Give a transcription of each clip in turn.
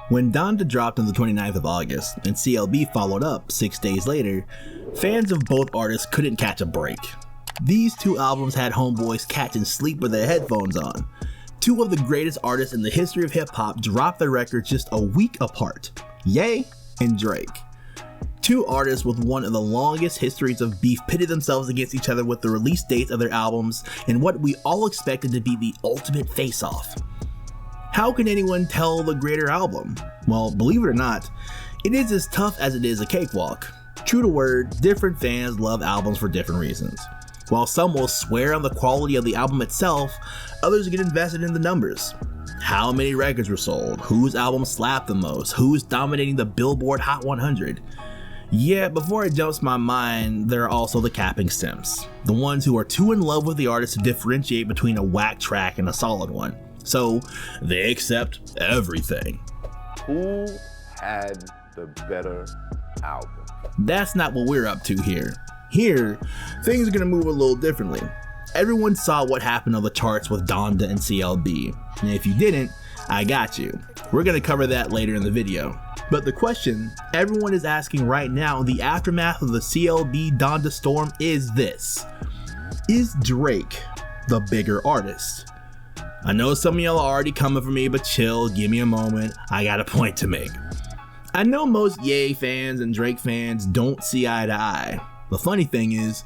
When Donda dropped on the 29th of August and CLB followed up 6 days later, fans of both artists couldn't catch a break. These two albums had homeboys catching sleep with their headphones on. Two of the greatest artists in the history of hip-hop dropped their records just a week apart, Ye and Drake. Two artists with one of the longest histories of beef pitted themselves against each other with the release dates of their albums in what we all expected to be the ultimate face-off. How can anyone tell the greater album? Well, believe it or not, it is as tough as it is a cakewalk. True to word, different fans love albums for different reasons. While some will swear on the quality of the album itself, others get invested in the numbers. How many records were sold? Whose album slapped the most? Who's dominating the Billboard Hot 100? Yeah, before it jumps my mind, there are also the capping simps. The ones who are too in love with the artist to differentiate between a whack track and a solid one. So they accept everything. Who had the better album? That's not what we're up to here. Here, things are gonna move a little differently. Everyone saw what happened on the charts with Donda and CLB. And if you didn't, I got you. We're gonna cover that later in the video. But the question everyone is asking right now in the aftermath of the CLB Donda storm is this: is Drake the bigger artist? I know some of y'all are already coming for me, but chill, give me a moment, I got a point to make. I know most Ye fans and Drake fans don't see eye to eye. The funny thing is,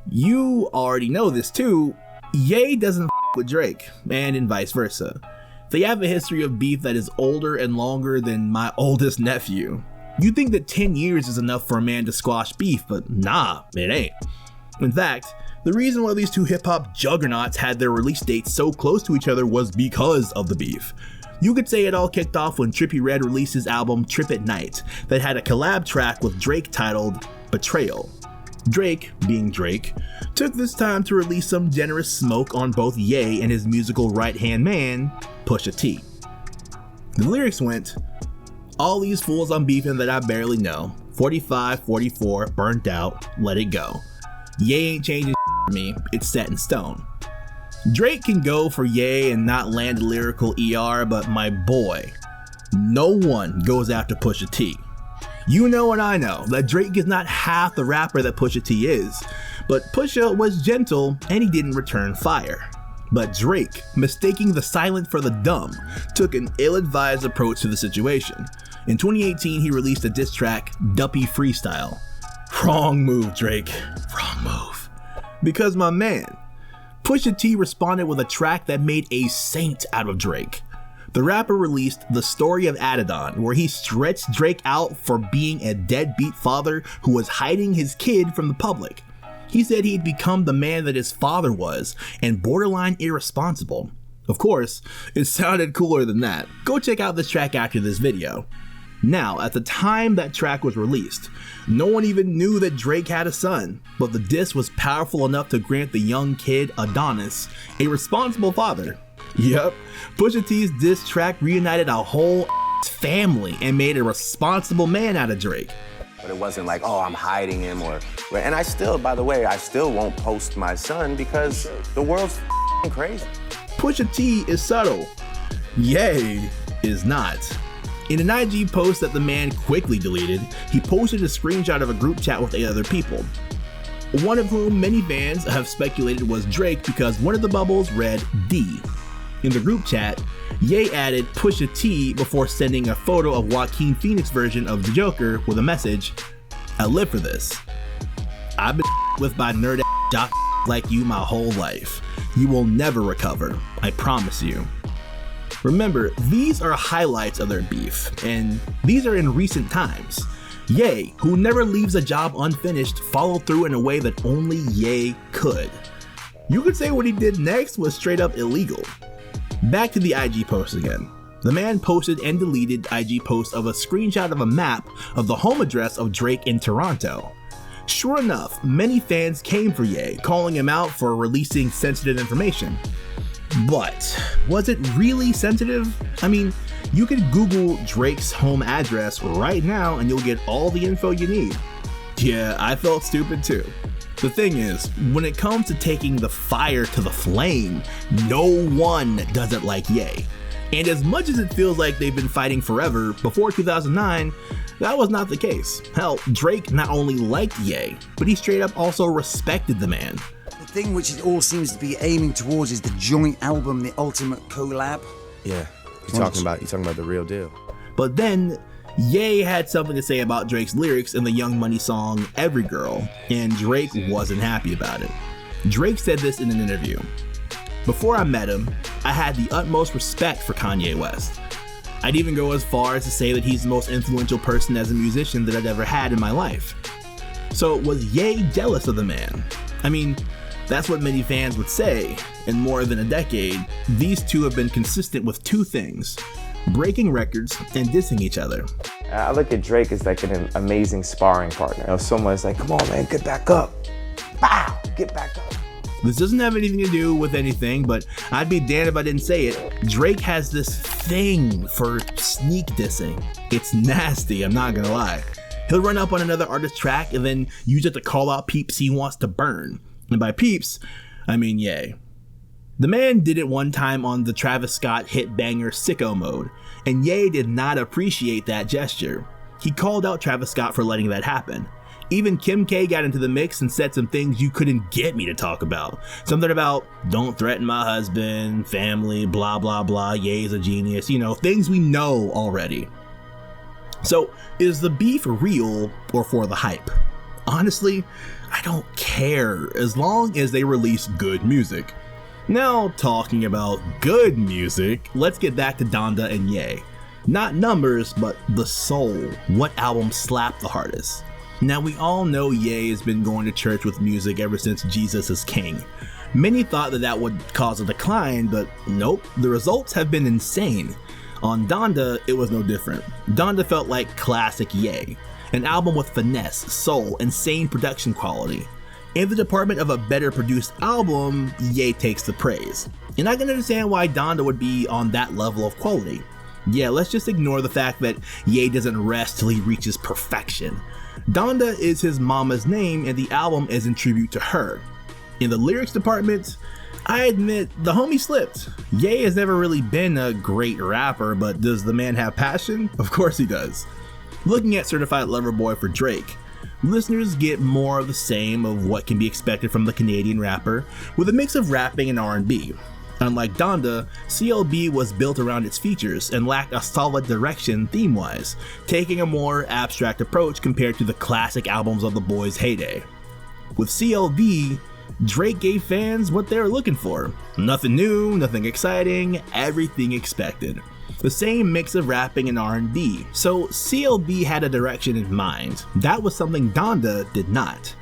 you already know this too, Ye doesn't with Drake, and vice versa. They have a history of beef that is older and longer than my oldest nephew. You'd think that 10 years is enough for a man to squash beef, but nah, it ain't. In fact, the reason why these two hip-hop juggernauts had their release dates so close to each other was because of the beef. You could say it all kicked off when TRIPPIE released his album Trip at Night that had a collab track with Drake titled Betrayal. Drake, being Drake, took this time to release some generous smoke on both Ye and his musical right-hand man, Pusha T. The lyrics went, "All these fools I'm beefing that I barely know, 45, 44, burnt out, let it go. Ye ain't changing for me, it's set in stone." Drake can go for Ye and not land a lyrical ER, but my boy, no one goes after Pusha T. You know and I know that Drake is not half the rapper that Pusha T is, but Pusha was gentle and he didn't return fire. But Drake, mistaking the silent for the dumb, took an ill-advised approach to the situation. In 2018, he released a diss track, Duppy Freestyle. Wrong move, Drake. Wrong move. Because my man, Pusha T responded with a track that made a saint out of Drake. The rapper released The Story of Adidon, where he stretched Drake out for being a deadbeat father who was hiding his kid from the public. He said he'd become the man that his father was, and borderline irresponsible. Of course, it sounded cooler than that. Go check out this track after this video. Now, at the time that track was released, no one even knew that Drake had a son, but the diss was powerful enough to grant the young kid, Adonis, a responsible father. Yep, Pusha T's diss track reunited a whole family and made a responsible man out of Drake. But it wasn't like, oh, I'm hiding him and I still, by the way, I still won't post my son because the world's crazy. Pusha T is subtle. Ye is not. In an IG post that the man quickly deleted, he posted a screenshot of a group chat with 8 other people, one of whom many fans have speculated was Drake because one of the bubbles read D. In the group chat, Ye added Pusha T before sending a photo of Joaquin Phoenix's version of the Joker with a message, "I live for this. I've been with by nerd jock like you my whole life. You will never recover, I promise you." Remember, these are highlights of their beef, and these are in recent times. Ye, who never leaves a job unfinished, followed through in a way that only Ye could. You could say what he did next was straight up illegal. Back to the IG post again. The man posted and deleted IG post of a screenshot of a map of the home address of Drake in Toronto. Sure enough, many fans came for Ye, calling him out for releasing sensitive information. But was it really sensitive? I mean, you could Google Drake's home address right now and you'll get all the info you need. Yeah, I felt stupid too. The thing is, when it comes to taking the fire to the flame, no one does it like Ye. And as much as it feels like they've been fighting forever, before 2009, that was not the case. Hell, Drake not only liked Ye, but he straight up also respected the man. The thing which it all seems to be aiming towards is the joint album, the ultimate collab. Yeah, you're talking about the real deal. But then, Ye had something to say about Drake's lyrics in the Young Money song Every Girl, and Drake wasn't happy about it. Drake said this in an interview. Before I met him, I had the utmost respect for Kanye West. I'd even go as far as to say that he's the most influential person as a musician that I'd ever had in my life. So was Ye jealous of the man? I mean, that's what many fans would say. In more than a decade, these two have been consistent with two things: breaking records and dissing each other. I look at Drake as like an amazing sparring partner. You know, someone's like, come on man, get back up. Bow, get back up. This doesn't have anything to do with anything, but I'd be damned if I didn't say it. Drake has this thing for sneak dissing. It's nasty, I'm not gonna lie. He'll run up on another artist's track and then use it to call out peeps he wants to burn. And by peeps, I mean Ye. The man did it one time on the Travis Scott hit banger Sicko Mode, and Ye did not appreciate that gesture. He called out Travis Scott for letting that happen. Even Kim K got into the mix and said some things you couldn't get me to talk about. Something about, don't threaten my husband, family, blah blah blah, Ye's a genius, you know, things we know already. So, is the beef real or for the hype? Honestly, I don't care as long as they release good music. Now, talking about good music, let's get back to Donda and Ye. Not numbers, but the soul. What album slapped the hardest? Now, we all know Ye has been going to church with music ever since Jesus is King. Many thought that would cause a decline, but nope, the results have been insane. On Donda, it was no different. Donda felt like classic Ye, an album with finesse, soul, insane production quality. In the department of a better produced album, Ye takes the praise. And I can understand why Donda would be on that level of quality. Yeah, let's just ignore the fact that Ye doesn't rest till he reaches perfection. Donda is his mama's name and the album is in tribute to her. In the lyrics department, I admit the homie slipped. Ye has never really been a great rapper, but does the man have passion? Of course he does. Looking at Certified Lover Boy for Drake, listeners get more of the same of what can be expected from the Canadian rapper, with a mix of rapping and R&B. Unlike Donda, CLB was built around its features and lacked a solid direction theme-wise, taking a more abstract approach compared to the classic albums of the boys' heyday. With CLB, Drake gave fans what they were looking for. Nothing new, nothing exciting, everything expected. The same mix of rapping and R&B, so CLB had a direction in mind. That was something Donda did not.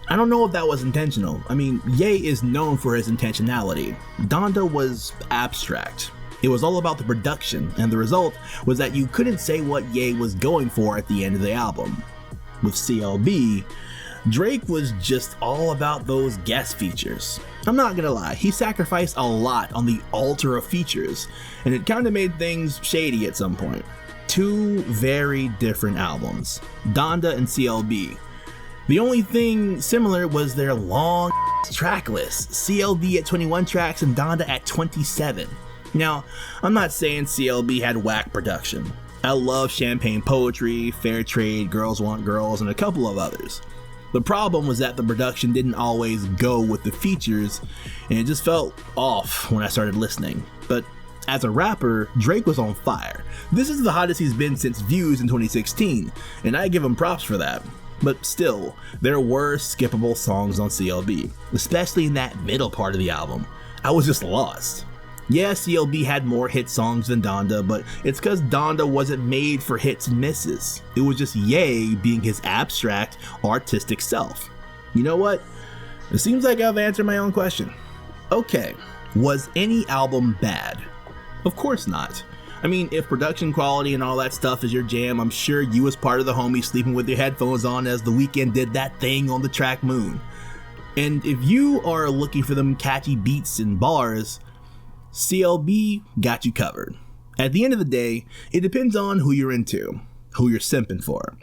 I don't know if that was intentional. I mean, Ye is known for his intentionality. Donda was abstract. It was all about the production, and the result was that you couldn't say what Ye was going for at the end of the album. With CLB, Drake was just all about those guest features. I'm not gonna lie, he sacrificed a lot on the altar of features, and it kinda made things shady at some point. Two very different albums, Donda and CLB. The only thing similar was their long track list, CLB at 21 tracks and Donda at 27. Now, I'm not saying CLB had whack production. I love Champagne Poetry, Fair Trade, Girls Want Girls, and a couple of others. The problem was that the production didn't always go with the features, and it just felt off when I started listening. But as a rapper, Drake was on fire. This is the hottest he's been since Views in 2016, and I give him props for that. But still, there were skippable songs on CLB, especially in that middle part of the album. I was just lost. Yeah, CLB had more hit songs than Donda, but it's because Donda wasn't made for hits and misses. It was just Ye being his abstract, artistic self. You know what? It seems like I've answered my own question. Okay, was any album bad? Of course not. I mean, if production quality and all that stuff is your jam, I'm sure you was part of the homies sleeping with your headphones on as The Weeknd did that thing on the track Moon. And if you are looking for them catchy beats and bars, CLB got you covered. At the end of the day, it depends on who you're into, who you're simping for.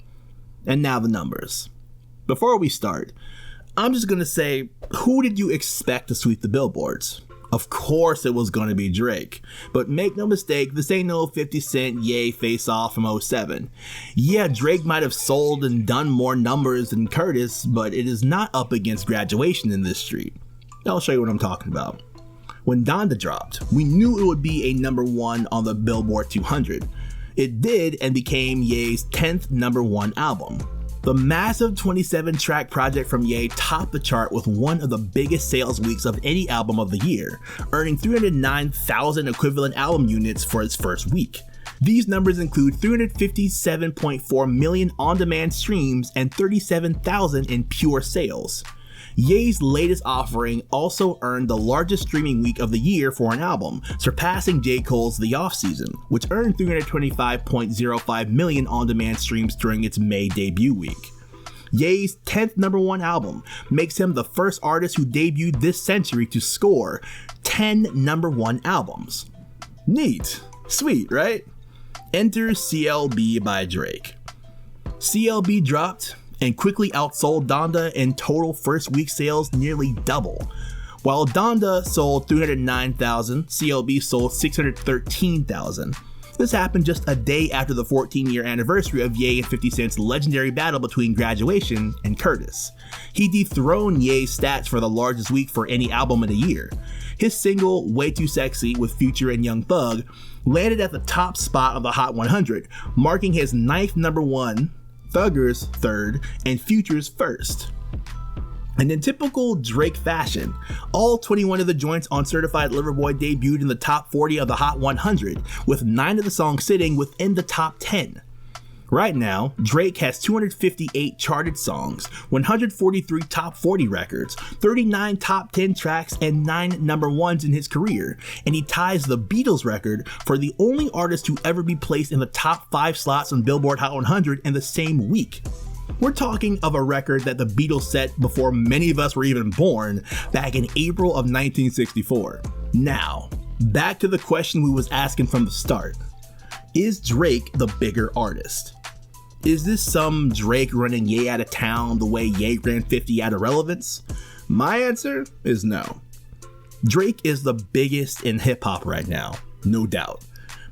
And now the numbers. Before we start, I'm just gonna say, who did you expect to sweep the billboards? Of course it was gonna be Drake. But make no mistake, this ain't no 50 Cent Ye face off from 07. Yeah, Drake might have sold and done more numbers than Curtis, but it is not up against Graduation in this street. I'll show you what I'm talking about. When Donda dropped, we knew it would be a #1 on the Billboard 200. It did and became Ye's 10th #1 album. The massive 27-track project from Ye topped the chart with one of the biggest sales weeks of any album of the year, earning 309,000 equivalent album units for its first week. These numbers include 357.4 million on-demand streams and 37,000 in pure sales. Ye's latest offering also earned the largest streaming week of the year for an album, surpassing J. Cole's The Offseason, which earned 325.05 million on-demand streams during its May debut week. Ye's 10th #1 album makes him the first artist who debuted this century to score 10 #1 albums. Neat. Sweet, right? Enter CLB by Drake. CLB dropped and quickly outsold Donda in total first week sales nearly double. While Donda sold 309,000, CLB sold 613,000. This happened just a day after the 14-year anniversary of Ye and 50 Cent's legendary battle between Graduation and Curtis. He dethroned Ye's stats for the largest week for any album in a year. His single, Way Too Sexy, with Future and Young Thug, landed at the top spot of the Hot 100, marking his 9th #1, Thugger's 3rd, and Future's 1st. And in typical Drake fashion, all 21 of the joints on Certified Lover Boy debuted in the top 40 of the Hot 100, with 9 of the songs sitting within the top 10. Right now, Drake has 258 charted songs, 143 top 40 records, 39 top 10 tracks, and 9 #1s in his career, and he ties the Beatles record for the only artist to ever be placed in the top 5 slots on Billboard Hot 100 in the same week. We're talking of a record that the Beatles set before many of us were even born, back in April of 1964. Now, back to the question we was asking from the start. Is Drake the bigger artist? Is this some Drake running Ye out of town the way Ye ran 50 out of Relevance? My answer is no. Drake is the biggest in hip-hop right now, no doubt.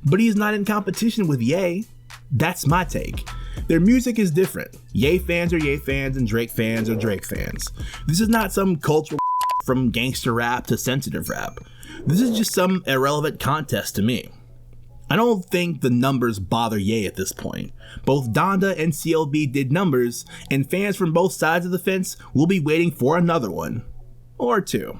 But he's not in competition with Ye. That's my take. Their music is different. Ye fans are Ye fans and Drake fans are Drake fans. This is not some cultural from gangster rap to sensitive rap. This is just some irrelevant contest to me. I don't think the numbers bother Ye at this point. Both Donda and CLB did numbers, and fans from both sides of the fence will be waiting for another one. Or two.